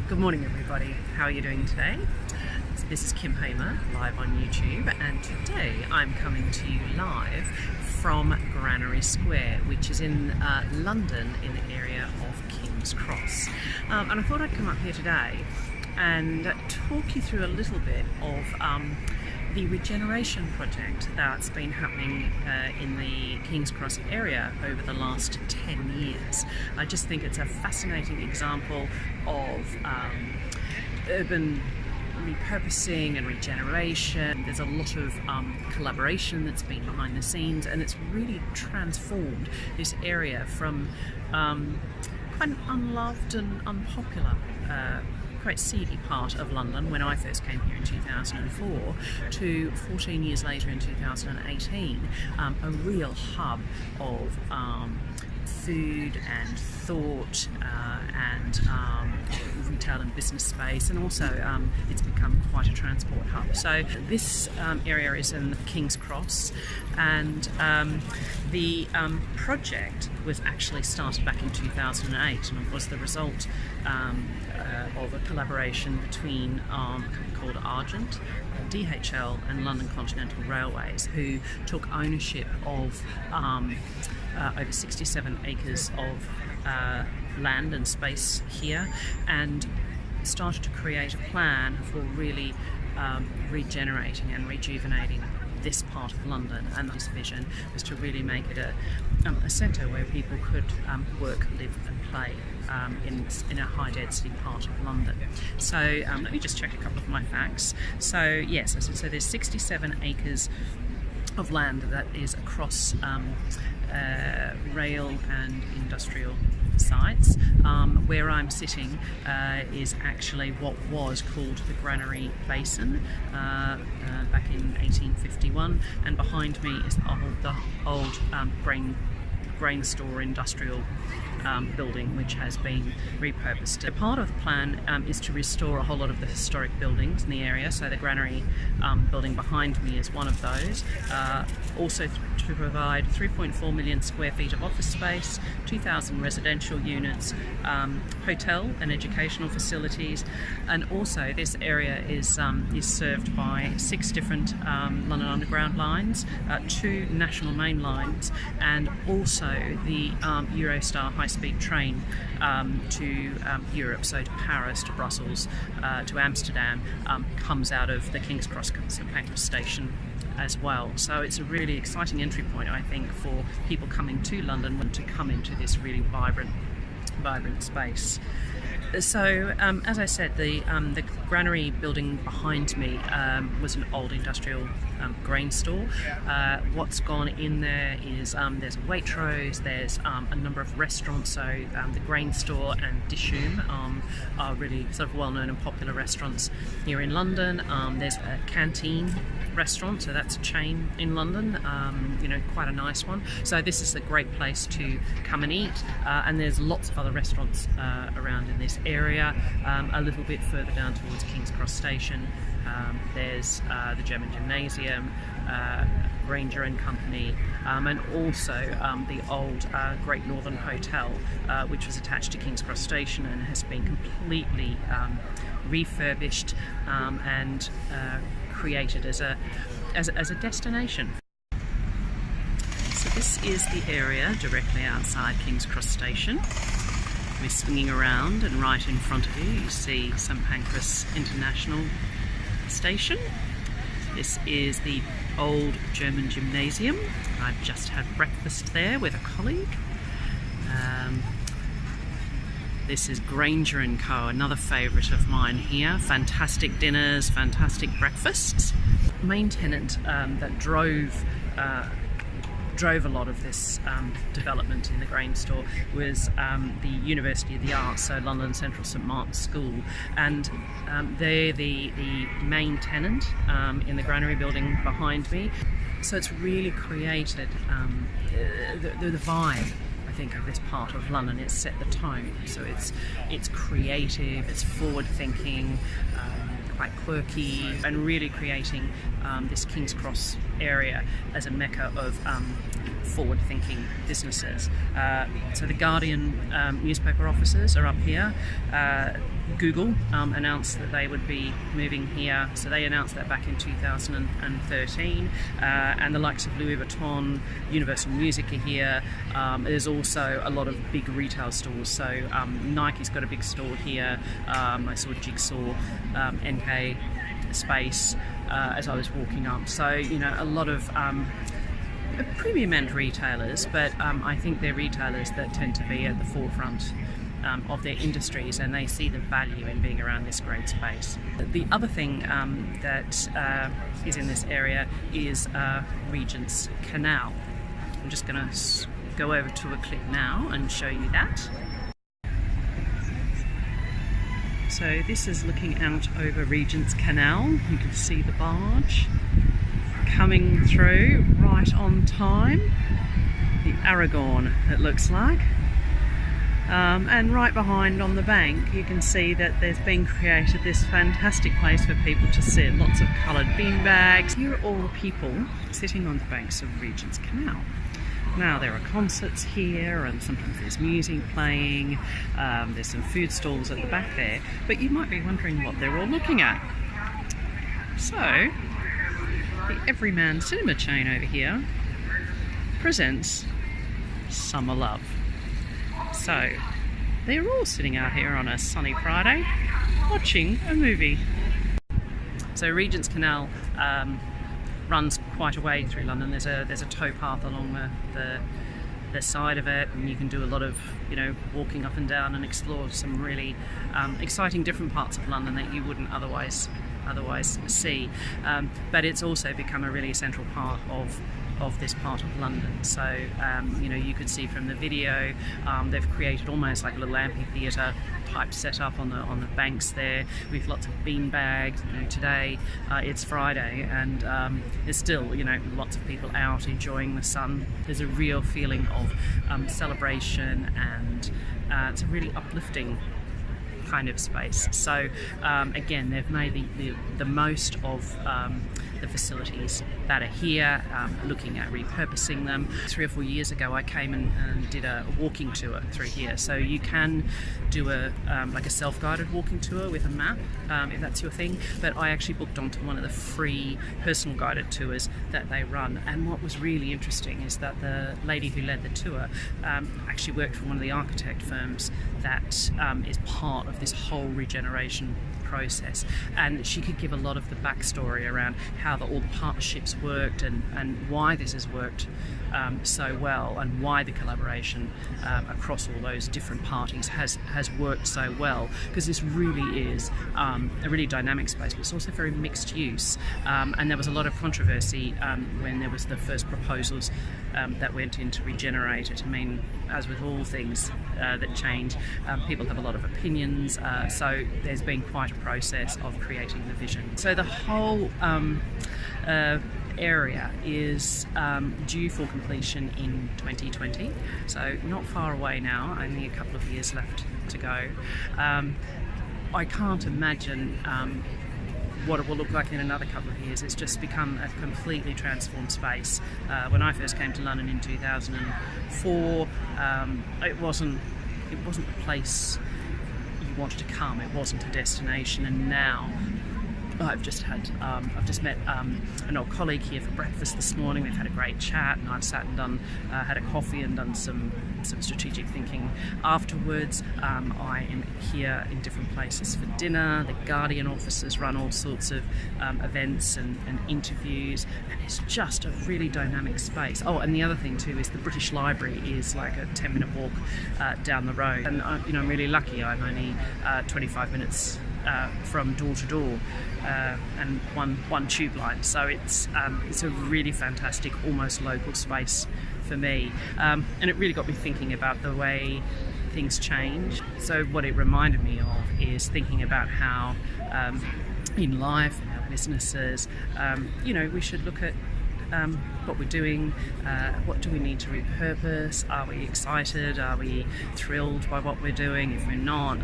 Good morning everybody, how are you doing today? This is Kim Hamer, live on YouTube, and today I'm coming to you live from Granary Square, which is in London, in the area of King's Cross. And I thought I'd come up here today and talk you through a little bit of the Regeneration project that's been happening in the King's Cross area over the last 10 years. I just think it's a fascinating example of urban repurposing and regeneration. There's a lot of collaboration that's been behind the scenes, and it's really transformed this area from quite an unloved and unpopular quite seedy part of London when I first came here in 2004 to 14 years later in 2018, a real hub of food and thought and retail and business space, and also it's become quite a transport hub. So this area is in King's Cross, and the project was actually started back in 2008 and was the result of a collaboration between a company called Regent, DHL and London Continental Railways, who took ownership of over 67 acres of land and space here, and started to create a plan for really regenerating and rejuvenating this part of London. And this vision was to really make it a centre where people could work, live and play in a high density part of London. So let me just check a couple of my facts. So yes, as I said, there's 67 acres of land that is across rail and industrial sites. Where I'm sitting is actually what was called the Granary Basin back in 1851, and behind me is the old grain store industrial building, which has been repurposed. A part of the plan is to restore a whole lot of the historic buildings in the area, so the Granary building behind me is one of those. Also to provide 3.4 million square feet of office space, 2,000 residential units, hotel and educational facilities, and also this area is served by 6 different London Underground lines, 2 national main lines, and also the Eurostar high-speed train to Europe, so to Paris, to Brussels, to Amsterdam, comes out of the King's Cross St Pancras station as well. So it's a really exciting entry point, I think, for people coming to London to come into this really vibrant space. So as I said, the Granary building behind me was an old industrial grain store. What's gone in there is there's a Waitrose, there's a number of restaurants. So the grain store and Dishoom are really sort of well-known and popular restaurants here in London. There's a Canteen restaurant, so that's a chain in London, you know, quite a nice one. So this is a great place to come and eat, and there's lots of other restaurants around in this area. A little bit further down towards King's Cross Station, there's the German Gymnasium, Ranger and Company, and also the old Great Northern Hotel, which was attached to King's Cross Station and has been completely refurbished and created as a destination. So this is the area directly outside King's Cross Station. We're swinging around, and right in front of you, you see St Pancras International Station. This is the old German Gymnasium. I've just had breakfast there with a colleague. This is Granger & Co, another favourite of mine here. Fantastic dinners, fantastic breakfasts. The main tenant that drove a lot of this development in the grain store was the University of the Arts, so London Central St Martin's School, and they're the main tenant in the Granary building behind me. So it's really created the vibe, I think, of this part of London. It's set the tone, so it's creative, it's forward-thinking, quite quirky, and really creating this King's Cross area as a mecca of forward-thinking businesses. So the Guardian newspaper offices are up here. Google announced that they would be moving here, so they announced that back in 2013, and the likes of Louis Vuitton, Universal Music are here. There's also a lot of big retail stores, so Nike's got a big store here. I saw Jigsaw, NK Space as I was walking up, so you know, a lot of premium end retailers, but I think they're retailers that tend to be at the forefront of their industries, and they see the value in being around this great space. The other thing that is in this area is Regent's Canal. I'm just going to go over to a clip now and show you that. So this is looking out over Regent's Canal. You can see the barge coming through right on time. The Aragon, it looks like. And right behind on the bank you can see that there's been created this fantastic place for people to sit. Lots of coloured beanbags. Here are all the people sitting on the banks of Regent's Canal. Now there are concerts here, and sometimes there's music playing. There's some food stalls at the back there, but you might be wondering what they're all looking at. So the Everyman cinema chain over here presents Summer Love. So they're all sitting out here on a sunny Friday watching a movie. So Regent's Canal runs quite a way through London. There's a towpath along the side of it, and you can do a lot of, you know, walking up and down and explore some really exciting different parts of London that you wouldn't otherwise see. But it's also become a really central part of this part of London. So you know, you could see from the video, they've created almost like a little amphitheatre type setup on the banks there, with lots of bean bags. You know, today it's Friday, and there's still, you know, lots of people out enjoying the sun. There's a real feeling of celebration, and it's a really uplifting kind of space. So again, they've made the most of the facilities that are here, looking at repurposing them. 3 or 4 years ago I came and did a walking tour through here, so you can do a like a self-guided walking tour with a map if that's your thing, but I actually booked onto one of the free personal guided tours that they run. And what was really interesting is that the lady who led the tour actually worked for one of the architect firms that is part of this whole regeneration process, and she could give a lot of the backstory around how all the partnerships worked, and why this has worked so well, and why the collaboration across all those different parties has worked so well, because this really is a really dynamic space, but it's also very mixed use. And there was a lot of controversy when there was the first proposals that went in to regenerate it. I mean, as with all things that change, people have a lot of opinions, so there's been quite a process of creating the vision. So the whole area is due for completion in 2020, so not far away now, only a couple of years left to go. I can't imagine what it will look like in another couple of years. It's just become a completely transformed space. When I first came to London in 2004, it wasn't a place you wanted to come. It wasn't a destination, and now I've just met an old colleague here for breakfast this morning. We've had a great chat, and I've sat and had a coffee and done some strategic thinking afterwards. I am here in different places for dinner. The Guardian offices run all sorts of events and interviews, and it's just a really dynamic space. Oh, and the other thing too is the British Library is like a 10-minute walk down the road, and you know, I'm really lucky. I'm only 25 minutes from door to door, and one tube line, so it's a really fantastic, almost local space for me, and it really got me thinking about the way things change. So what it reminded me of is thinking about how in life, in our businesses, you know, we should look at what we're doing. What do we need to repurpose? Are we excited? Are we thrilled by what we're doing? If we're not,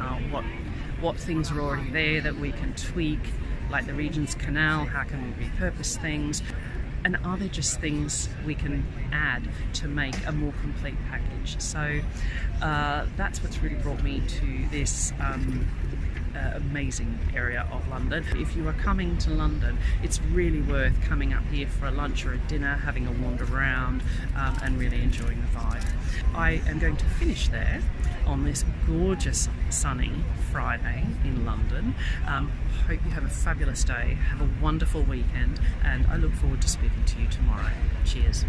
what things are already there that we can tweak, like the Regent's Canal? How can we repurpose things? and are there just things we can add to make a more complete package? So that's what's really brought me to this amazing area of London. If you are coming to London, it's really worth coming up here for a lunch or a dinner, having a wander around, and really enjoying the vibe. I am going to finish there on this gorgeous sunny Friday in London. Hope you have a fabulous day, have a wonderful weekend, and I look forward to speaking to you tomorrow. Cheers.